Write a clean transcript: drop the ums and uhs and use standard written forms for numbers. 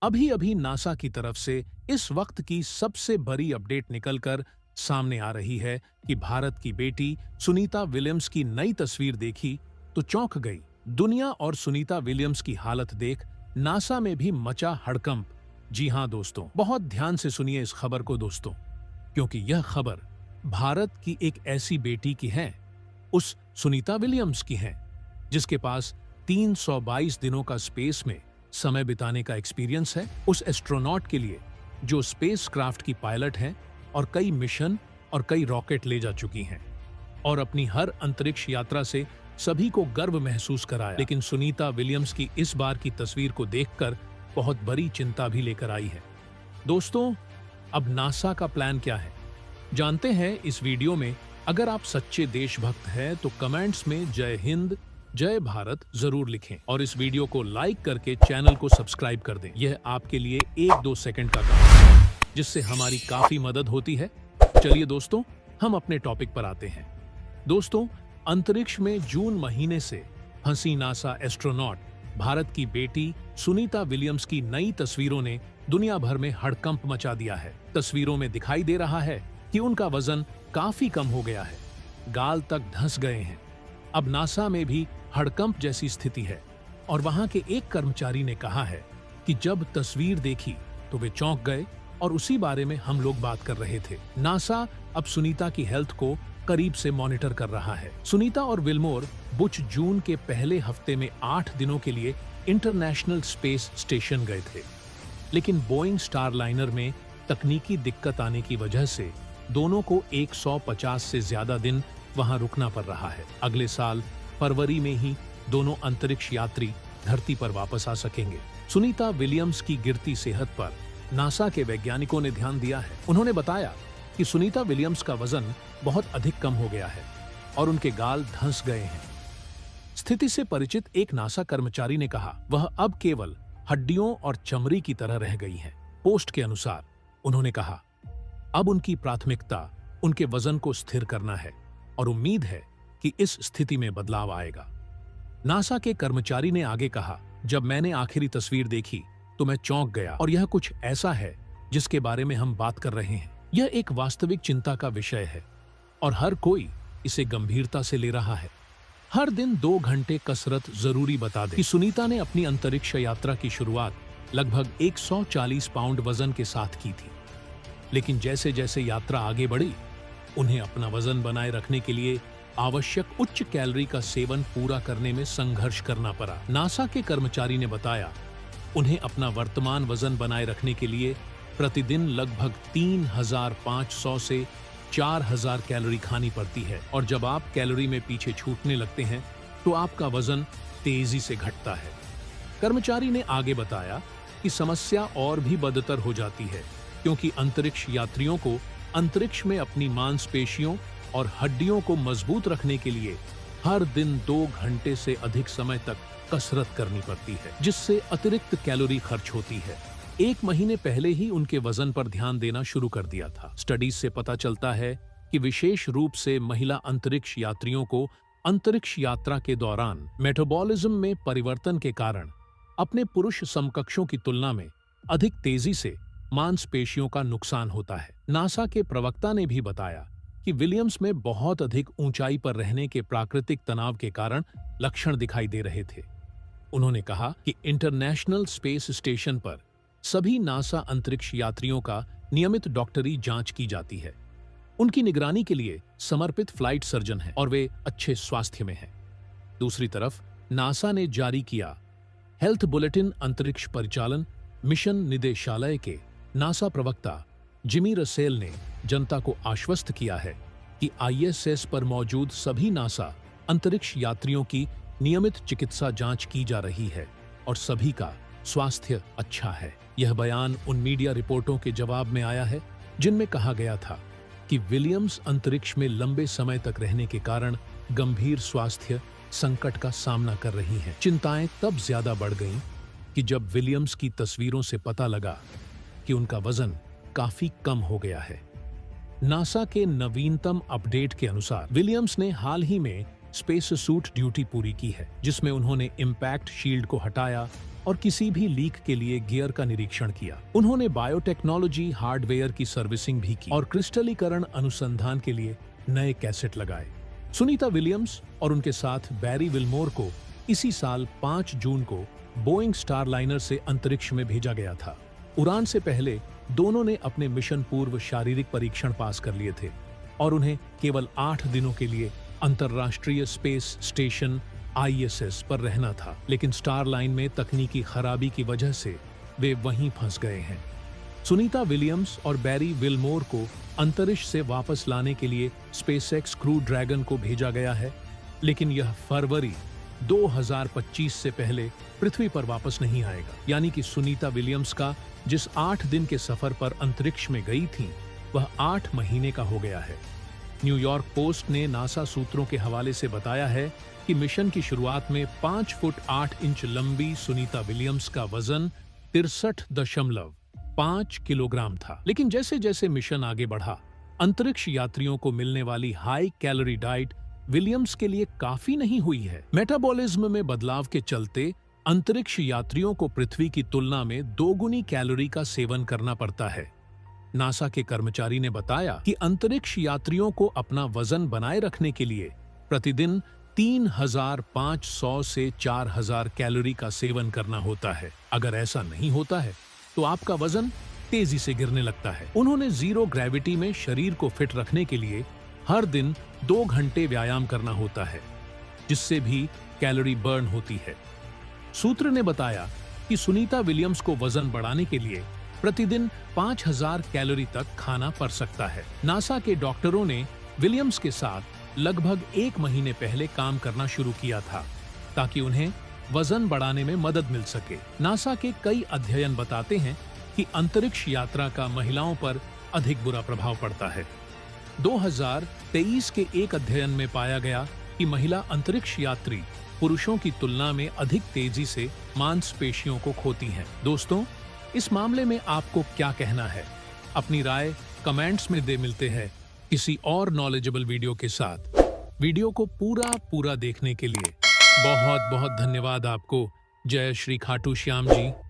अभी अभी नासा की तरफ से इस वक्त की सबसे बड़ी अपडेट निकलकर सामने आ रही है कि भारत की बेटी सुनीता विलियम्स की नई तस्वीर देखी तो चौंक गई। दुनिया और सुनीता विलियम्स की हालत देख नासा में भी मचा हड़कंप। जी हां दोस्तों, बहुत ध्यान से सुनिए इस खबर को दोस्तों, क्योंकि यह खबर भारत की एक ऐसी बेटी की है, उस सुनीता विलियम्स की है, जिसके पास 322 दिनों का स्पेस में समय बिताने का एक्सपीरियंस है। उस एस्ट्रोनॉट के लिए जो स्पेस क्राफ्ट की पायलट है और कई मिशन और कई रॉकेट ले जा चुकी हैं और अपनी हर अंतरिक्ष यात्रा से सभी को गर्व महसूस कराया। लेकिन सुनीता विलियम्स की इस बार की तस्वीर को देखकर बहुत बड़ी चिंता भी लेकर आई है। दोस्तों, अब नासा का प्लान क्या है जानते हैं इस वीडियो में। अगर आप सच्चे देशभक्त हैं तो कमेंट्स में जय हिंद जय भारत जरूर लिखें और इस वीडियो को लाइक करके चैनल को सब्सक्राइब कर दें। यह आपके लिए 1-2 सेकंड का काम है, जिससे हमारी काफी मदद होती है। चलिए दोस्तों, हम अपने टॉपिक पर आते हैं। दोस्तों, अंतरिक्ष में जून महीने से फंसी नासा एस्ट्रोनॉट भारत की बेटी सुनीता विलियम्स की नई तस्वीरों ने दुनिया भर में हड़कंप मचा दिया है। तस्वीरों में दिखाई दे रहा है कि उनका वजन काफी कम हो गया है, गाल तक धंस गए हैं। अब नासा में भी हड़कंप जैसी स्थिति है और वहां के एक कर्मचारी ने कहा है कि जब तस्वीर देखी तो वे चौंक गए और उसी बारे में हम लोग बात कर रहे थे। नासा अब सुनीता की हेल्थ को करीब से मॉनिटर कर रहा है। सुनीता और विल्मोर बुच जून के पहले हफ्ते में 8 दिनों के लिए इंटरनेशनल स्पेस स्टेशन गए थे, लेकिन बोइंग स्टारलाइनर में तकनीकी दिक्कत आने की वजह से दोनों को 150 से ज्यादा दिन वहां रुकना पड़ रहा है। अगले साल फरवरी में ही दोनों अंतरिक्ष यात्री धरती पर वापस आ सकेंगे। सुनीता विलियम्स की गिरती सेहत पर नासा के वैज्ञानिकों ने ध्यान दिया है। उन्होंने बताया कि सुनीता विलियम्स का वजन बहुत अधिक कम हो गया है और उनके गाल धंस गए हैं। स्थिति से परिचित एक नासा कर्मचारी ने कहा, वह अब केवल हड्डियों और चमड़ी की तरह रह गई हैं। पोस्ट के अनुसार उन्होंने कहा, अब उनकी प्राथमिकता उनके वजन को स्थिर करना है और उम्मीद है कि इस स्थिति में बदलाव आएगा। नासा के कर्मचारी ने आगे कहा, जब मैंने आखिरी तस्वीर देखी तो मैं चौंक गया और यह कुछ ऐसा है जिसके बारे में हम बात कर रहे हैं। यह एक वास्तविक चिंता का विषय है और हर कोई इसे गंभीरता से ले रहा है। हर दिन 2 घंटे कसरत जरूरी बता दें कि सुनीता ने अपनी अंतरिक्ष यात्रा की शुरुआत लगभग 140 पाउंड वजन के साथ की थी, लेकिन जैसे जैसे यात्रा आगे बढ़ी उन्हें अपना वजन बनाए रखने के लिए आवश्यक उच्च कैलोरी का सेवन पूरा करने में संघर्ष करना पड़ा। नासा के कर्मचारी ने बताया, उन्हें अपना वर्तमान वजन बनाए रखने के लिए प्रतिदिन लगभग 3500 से 4000 कैलोरी खानी पड़ती है और जब आप कैलोरी में पीछे छूटने लगते हैं तो आपका वजन तेजी से घटता है। कर्मचारी ने आगे बताया कि समस्या और भी बदतर हो जाती है, क्योंकि अंतरिक्ष यात्रियों को अंतरिक्ष में अपनी मांसपेशियों और हड्डियों को मजबूत रखने के लिए हर दिन 2 घंटे से अधिक समय तक कसरत करनी पड़ती है, जिससे अतिरिक्त कैलोरी खर्च होती है। 1 महीने पहले ही उनके वजन पर ध्यान देना शुरू कर दिया था। स्टडीज से पता चलता है कि विशेष रूप से महिला अंतरिक्ष यात्रियों को अंतरिक्ष यात्रा के दौरान मेटाबॉलिज्म में परिवर्तन के कारण अपने पुरुष समकक्षों की तुलना में अधिक तेजी से मांसपेशियों का नुकसान होता है। नासा के प्रवक्ता ने भी बताया कि विलियम्स में बहुत अधिक ऊंचाई पर रहने के प्राकृतिक तनाव के कारण लक्षण दिखाई दे रहे थे। उन्होंने कहा कि इंटरनेशनल स्पेस स्टेशन पर सभी नासा अंतरिक्ष यात्रियों का नियमित डॉक्टरी जांच की जाती है। उनकी निगरानी के लिए समर्पित फ्लाइट सर्जन हैं और वे अच्छे स्वास्थ्य में हैं। दूसरी तरफ नासा ने जारी किया हेल्थ बुलेटिन। अंतरिक्ष परिचालन मिशन निदेशालय के नासा प्रवक्ता जिमी रसेल ने जनता को आश्वस्त किया है कि ISS पर मौजूद सभी नासा अंतरिक्ष यात्रियों की नियमित चिकित्सा जांच की जा रही है और सभी का स्वास्थ्य अच्छा है। यह बयान उन मीडिया रिपोर्टों के जवाब में आया है जिनमें कहा गया था कि विलियम्स अंतरिक्ष में लंबे समय तक रहने के कारण गंभीर स्वास्थ्य संकट का सामना कर रही हैं। चिंताएं तब ज्यादा बढ़ गईं कि जब विलियम्स की तस्वीरों से पता लगा कि उनका वजन काफी कम हो गया है। नासा के नवीनतम अपडेट के अनुसार विलियम्स ने हाल ही में स्पेस सूट ड्यूटी पूरी की है, जिसमें उन्होंने इम्पैक्ट शील्ड को हटाया और किसी भी लीक के लिए गियर का निरीक्षण किया। उन्होंने बायोटेक्नोलॉजी हार्डवेयर की सर्विसिंग भी की और क्रिस्टलीकरण अनुसंधान के लिए नए कैसेट लगाए। सुनीता विलियम्स और उनके साथ बैरी विल्मोर को इसी साल 5 जून को बोइंग स्टारलाइनर से अंतरिक्ष में भेजा गया था। उड़ान से पहले दोनों ने अपने मिशन पूर्व शारीरिक परीक्षण पास कर लिए थे और उन्हें केवल 8 दिनों के लिए अंतर्राष्ट्रीय स्पेस स्टेशन ISS पर रहना था, लेकिन स्टारलाइन में तकनीकी खराबी की वजह से वे वहीं फंस गए हैं। सुनीता विलियम्स और बैरी विल्मोर को अंतरिक्ष से वापस लाने के लिए स्पेसएक्स क्रू ड्रैगन को भेजा गया है, लेकिन यह फरवरी 2025 से पहले पृथ्वी पर वापस नहीं आएगा। यानी कि सुनीता विलियम्स का जिस 8 दिन के सफर पर अंतरिक्ष में गई थी वह 8 महीने का हो गया है। न्यूयॉर्क पोस्ट ने नासा सूत्रों के हवाले से बताया है कि मिशन की शुरुआत में 5 फुट 8 इंच लंबी सुनीता विलियम्स का वजन 63.5 किलोग्राम था, लेकिन जैसे जैसे मिशन आगे बढ़ा अंतरिक्ष यात्रियों को मिलने वाली हाई कैलोरी डाइट विलियम्स के लिए काफी नहीं हुई है। मेटाबॉलिज्म में बदलाव के चलते अंतरिक्ष यात्रियों को पृथ्वी की तुलना में 2 गुनी कैलोरी का सेवन करना पड़ता है। नासा के कर्मचारी ने बताया कि अंतरिक्ष यात्रियों को अपना वजन बनाए रखने के लिए प्रतिदिन 3,500 से 4,000 कैलोरी का सेवन करना होता है। अगर ऐसा नहीं होता है तो आपका वजन तेजी से गिरने लगता है। उन्होंने जीरो ग्रेविटी में शरीर को फिट रखने के लिए हर दिन 2 घंटे व्यायाम करना होता है, जिससे भी कैलोरी बर्न होती है। सूत्र ने बताया कि सुनीता विलियम्स को वजन बढ़ाने के लिए प्रतिदिन 5,000 कैलोरी तक खाना पड़ सकता है। नासा के डॉक्टरों ने विलियम्स के साथ लगभग 1 महीने पहले काम करना शुरू किया था ताकि उन्हें वजन बढ़ाने में मदद मिल सके। नासा के कई अध्ययन बताते हैं कि अंतरिक्ष यात्रा का महिलाओं पर अधिक बुरा प्रभाव पड़ता है। 2023 के एक अध्ययन में पाया गया कि महिला अंतरिक्ष यात्री पुरुषों की तुलना में अधिक तेजी से मांसपेशियों को खोती हैं। दोस्तों, इस मामले में आपको क्या कहना है? अपनी राय कमेंट्स में दे। मिलते हैं किसी और नॉलेजेबल वीडियो के साथ। वीडियो को पूरा देखने के लिए बहुत बहुत धन्यवाद आपको। जय श्री खाटू श्याम जी।